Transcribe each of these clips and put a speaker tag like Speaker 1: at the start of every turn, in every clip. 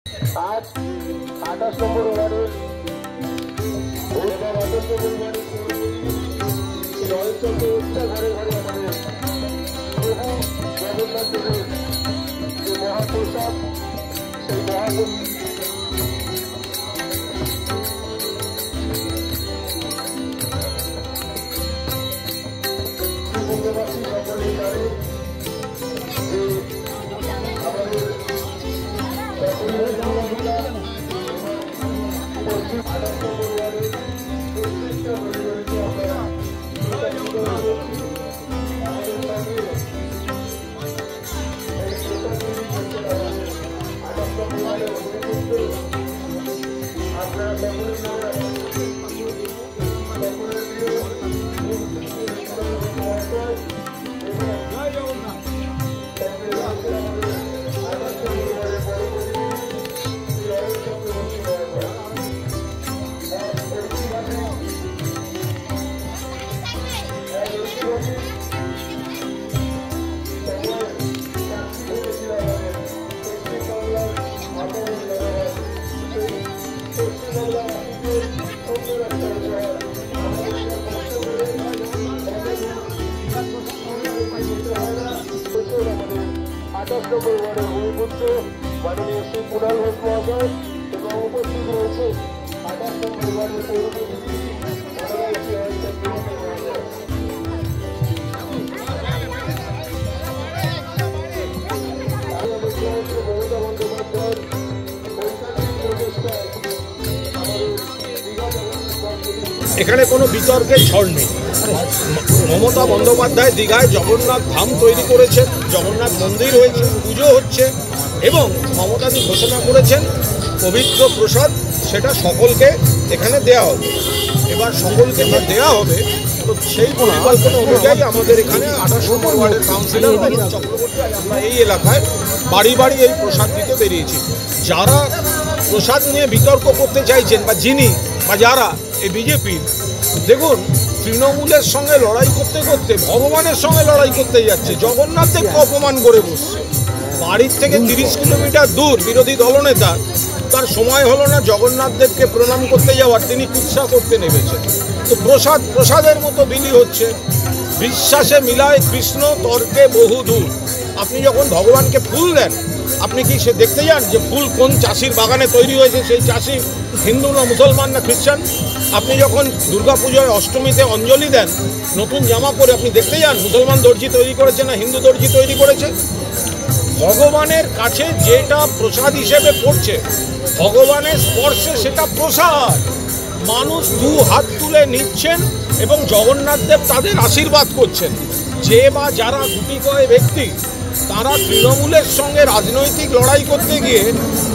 Speaker 1: आज 28 নম্বর ওয়ার্ডের ঘরে ঘরে আমাদের প্রভু জগন্নাথ দেবের যে মহাপ্রসাদ সেই মহাপ্রসাদ বঙ্গবাসী সকলেই জানে যে আমাদের সকলের মহিলা পশ্চিম 28 নম্বর ওয়ার্ডের প্রত্যেকটা পরিবারকে আমরা আমাদের সঙ্গে এই প্রসাদগুলি করতে আমাদের 28 নম্বর ওয়ার্ডের অভিযুক্ত আপনারা সকলেই জানেন সকলের প্রিয় নম্বর ওয়ার্ডের ভূমিপুত্র মাননীয় শ্রী কুণাল ঘোষ মহাশয় এবং উপস্থিত রয়েছে 28 নম্বর ওয়ার্ডের পৌরপ্রধান মমতা বন্দ্যোপাধ্যায়ের
Speaker 2: এখানে কোনো বিতর্কের ঝড় নেই। মমতা বন্দ্যোপাধ্যায় দীঘায় জগন্নাথ ধাম তৈরি করেছেন, জগন্নাথ মন্দির হয়েছে, পুজো হচ্ছে এবং মমতাজি ঘোষণা করেছেন পবিত্র প্রসাদ সেটা সকলকে এখানে দেয়া হবে। এবার সকলকে দেওয়া হবে, তো সেই পরিকল্পনা অনুযায়ী আমাদের এখানে 28 নম্বর ওয়ার্ডের কাউন্সিলর চক্রবর্তী আমরা এই এলাকায় বাড়ি বাড়ি এই প্রসাদ দিতে বেরিয়েছি। যারা প্রসাদ নিয়ে বিতর্ক করতে চাইছেন বা যিনি বা যারা এই বিজেপি, দেখুন তৃণমূলের সঙ্গে লড়াই করতে করতে ভগবানের সঙ্গে লড়াই করতে যাচ্ছে, জগন্নাথদেবকে অপমান করে বসছে। বাড়ির থেকে 30 কিলোমিটার দূর বিরোধী দলনেতা, তার সময় হলো না জগন্নাথদেবকে প্রণাম করতে যাওয়ার, তিনি কুৎসা করতে নেমেছেন। তো প্রসাদের মতো বিলি হচ্ছে। বিশ্বাসে মিলায় কৃষ্ণ, তর্কে বহু দূর। আপনি যখন ভগবানকে ফুল দেন, আপনি কি সে দেখতে যান যে ফুল কোন চাষির বাগানে তৈরি হয়েছে, সেই চাষি হিন্দু না মুসলমান না খ্রিস্টান? আপনি যখন দুর্গাপুজোয় অষ্টমীতে অঞ্জলি দেন নতুন জামা পরে, আপনি দেখতে যান মুসলমান দর্জি তৈরি করেছে না হিন্দু দর্জি তৈরি করেছে? ভগবানের কাছে যেটা প্রসাদ হিসেবে পড়ছে, ভগবানের স্পর্শে সেটা প্রসাদ। মানুষ 2 হাত তুলে নিচ্ছেন এবং জগন্নাথদেব তাদের আশীর্বাদ করছেন। যে বা যারা গুটিকয় ব্যক্তি, তারা তৃণমূলের সঙ্গে রাজনৈতিক লড়াই করতে গিয়ে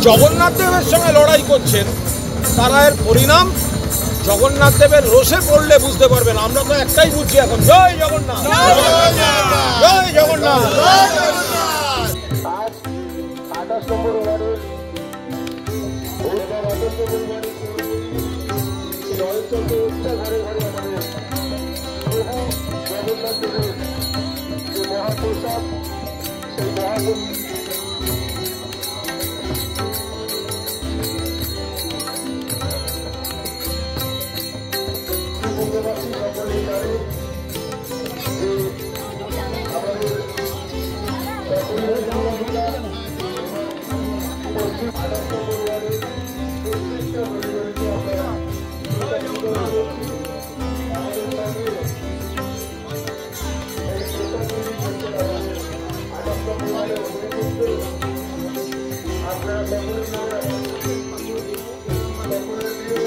Speaker 2: জগন্নাথদেবের সঙ্গে লড়াই করছেন, তারা এর পরিণাম জগন্নাথদেবের রোষে পড়লে বুঝতে পারবেন। আমরা তো একটাই বুঝছি এখন, জয় জগন্নাথ, জয় জগন্নাথ।
Speaker 1: আজ 28 নম্বর ওয়ার্ডের ঘরে ঘরে আমাদের প্রভু জগন্নাথ দেবের যে মহাপ্রসাদ সেই মহাপ্রসাদ বঙ্গবাসী সকলেই জানে যে আমাদের সকলের মহিলা পশ্চিম 28 নম্বর ওয়ার্ডের প্রত্যেকটা পরিবারকে আমরা আমাদের সঙ্গে এই প্রসাদগুলি করতে আমাদের 28 নম্বর ওয়ার্ডের অভিযুক্ত আপনারা সকলেই জানেন সকলের প্রিয়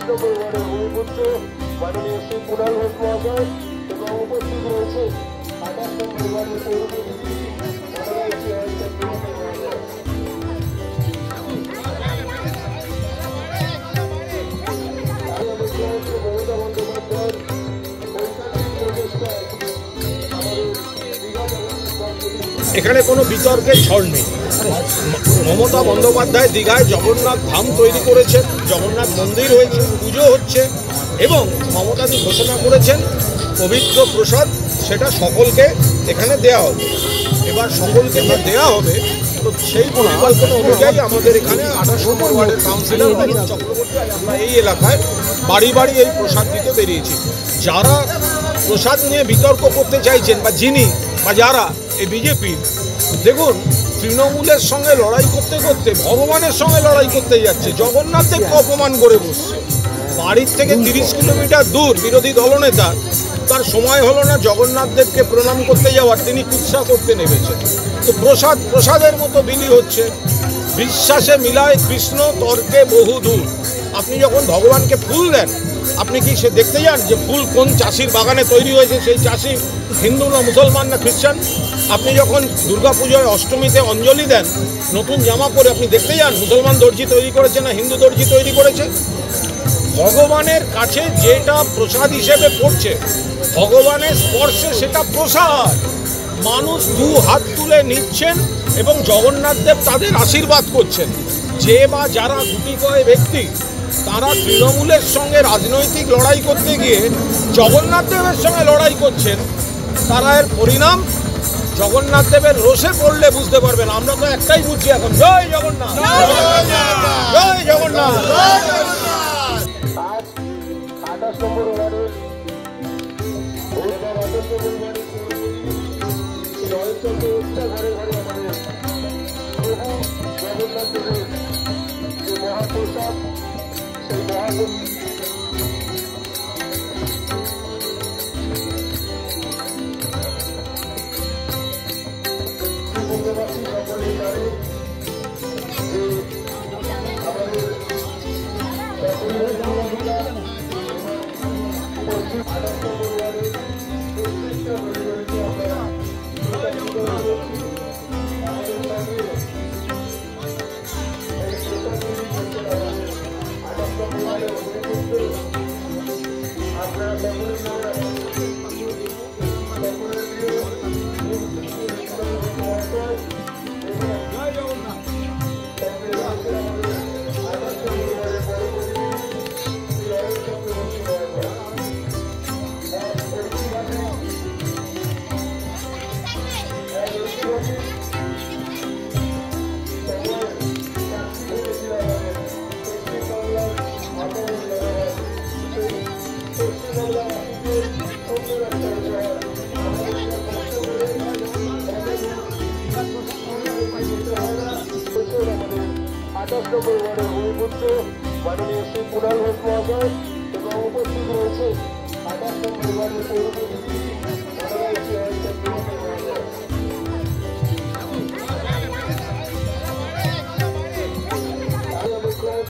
Speaker 1: নম্বর ওয়ার্ডের ভূমিপুত্র মাননীয় শ্রী কুণাল ঘোষ মহাশয় এবং উপস্থিত রয়েছে 28 নম্বর ওয়ার্ডের পৌরপ্রতিনিধি মাননীয় শ্রী অঞ্চল মহোদয়। মমতা বন্দ্যোপাধ্যায়ের
Speaker 2: এখানে কোনো বিতর্কের ঝড় নেই। মমতা বন্দ্যোপাধ্যায় দীঘায় জগন্নাথ ধাম তৈরি করেছেন, জগন্নাথ মন্দির হয়েছে, পুজো হচ্ছে এবং মমতাদি ঘোষণা করেছেন পবিত্র প্রসাদ সেটা সকলকে এখানে দেয়া হবে। এবার সকলকে যে দেওয়া হবে তো সেই পরিকল্পনা অনুযায়ী আমাদের এখানে 28 নম্বর ওয়ার্ডের কাউন্সিলর চক্রবর্তী আমরা এই এলাকায় বাড়ি বাড়ি এই প্রসাদ দিতে বেরিয়েছি। যারা প্রসাদ নিয়ে বিতর্ক করতে চাইছেন বা যিনি বা যারা এই বিজেপি, দেখুন তৃণমূলের সঙ্গে লড়াই করতে করতে ভগবানের সঙ্গে লড়াই করতে যাচ্ছে, জগন্নাথ দেবকে অপমান করে বসছে। বাড়ির থেকে 30 কিলোমিটার দূর বিরোধী দলনেতা, তার সময় হলো না জগন্নাথ দেবকে প্রণাম করতে যাওয়ার, তিনি কুৎসা করতে নেমেছেন। তো প্রসাদের মতো বিলি হচ্ছে। বিশ্বাসে মিলায় কৃষ্ণ, তর্কে বহু দূর। আপনি যখন ভগবানকে ফুল দেন, আপনি কি সে দেখতে যান যে ফুল কোন চাষির বাগানে তৈরি হয়েছে, সেই চাষি হিন্দু না মুসলমান না খ্রিস্টান? আপনি যখন দুর্গাপুজোয় অষ্টমীতে অঞ্জলি দেন নতুন জামা পরে, আপনি দেখতে যান মুসলমান দর্জি তৈরি করেছে না হিন্দু দর্জি তৈরি করেছে? ভগবানের কাছে যেটা প্রসাদ হিসেবে পড়ছে, ভগবানের স্পর্শে সেটা প্রসাদ। মানুষ 2 হাত তুলে নিচ্ছেন এবং জগন্নাথ দেব তাদের আশীর্বাদ করছেন। যে বা যারা গুটিকয় ব্যক্তি তারা তৃণমূলের সঙ্গে রাজনৈতিক লড়াই করতে গিয়ে জগন্নাথ দেবের সঙ্গে লড়াই করছেন, তারা এর পরিণাম জগন্নাথ দেবের রোষে পড়লে বুঝতে পারবেন। আমরা তো একটাই বুঝছি এখন, জয় জগন্নাথ, জয় জগন্নাথ।
Speaker 1: আজ 28 নম্বর ওয়ার্ডের অঞ্চলকে উচ্চা ঘরে ঘরে আমাদের প্রভু জগন্নাথ দেবের যে মহাপ্রসাদ, সেই মহাপ্রসাদ শ্রীবঙ্গবাসী সকলেই জানে যে আমাদের সকলের মহিলা পশ্চিম 28 নম্বর ওয়ার্ডের প্রত্যেকটা পরিবারকে আমরা আমাদের সঙ্গে এই প্রসাদ তৈরি করছেন আমাদের 28 নম্বর ওয়ার্ডের অভিনেত্রী। আপনারা সকলের নামে সকলের প্রিয় মহাশয় এবং
Speaker 2: জয় জগন্নাথ।
Speaker 1: আঠাশ নম্বর ওয়ার্ডের ভূমিপুত্র মাননীয় শ্রী কুণাল ঘোষ মহাশয় এবং উপস্থিত রয়েছে 28 নম্বর ওয়ার্ডের